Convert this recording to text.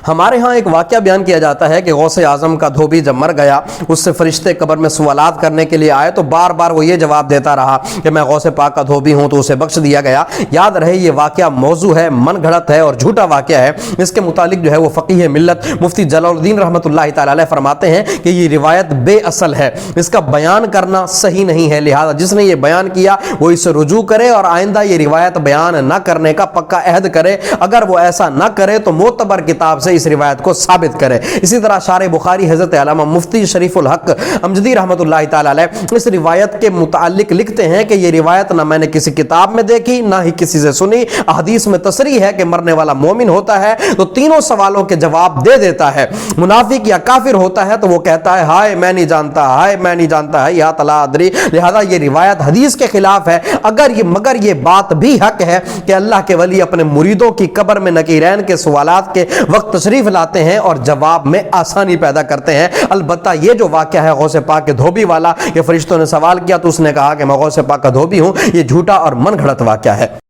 ہمارے ہاں ایک واقعہ بیان کیا جاتا ہے کہ غوث اعظم کا دھوبی جب مر گیا اس سے فرشتے قبر میں سوالات کرنے کے لیے آئے تو بار بار وہ یہ جواب دیتا رہا کہ میں غوث پاک کا دھوبی ہوں، تو اسے بخش دیا گیا۔ یاد رہے یہ واقعہ موضوع ہے، من گھڑت ہے اور جھوٹا واقعہ ہے۔ اس کے متعلق جو ہے وہ فقیہ ملت مفتی جلال الدین رحمۃ اللہ تعالی علیہ فرماتے ہیں کہ یہ روایت بے اصل ہے، اس کا بیان کرنا صحیح نہیں ہے، لہذا جس نے یہ بیان کیا وہ اس سے رجوع کرے اور آئندہ یہ روایت بیان نہ کرنے کا پکا عہد کرے۔ اگر وہ ایسا نہ کرے تو معتبر کتاب سے اس روایت کو ثابت کرے۔ اسی طرح شارح بخاری حضرت علامہ مفتی شریف الحق امجدی رحمۃ اللہ تعالی علیہ اس روایت کے متعلق لکھتے ہیں کہ یہ روایت نہ میں نے کسی کتاب میں دیکھی نہ ہی کسی سے سنی۔ احادیث میں تصریح ہے کہ مرنے والا مومن ہوتا ہے تو تینوں سوالوں کے جواب دے دیتا ہے، منافق یا کافر ہوتا ہے تو وہ کہتا ہے ہائے میں نہیں جانتا، ہائے میں نہیں جانتا ہے یا تلا ادری۔ لہذا یہ روایت حدیث کے خلاف ہے۔ مگر یہ بات بھی حق ہے کہ اللہ کے ولی اپنے مریدوں کی قبر میں نکیرین کے سوالات کے وقت تشریف لاتے ہیں اور جواب میں آسانی پیدا کرتے ہیں۔ البتہ یہ جو واقعہ ہے غوث پاک کے دھوبی والا کہ فرشتوں نے سوال کیا تو اس نے کہا کہ میں غوث پاک کا دھوبی ہوں، یہ جھوٹا اور من گھڑت واقعہ ہے۔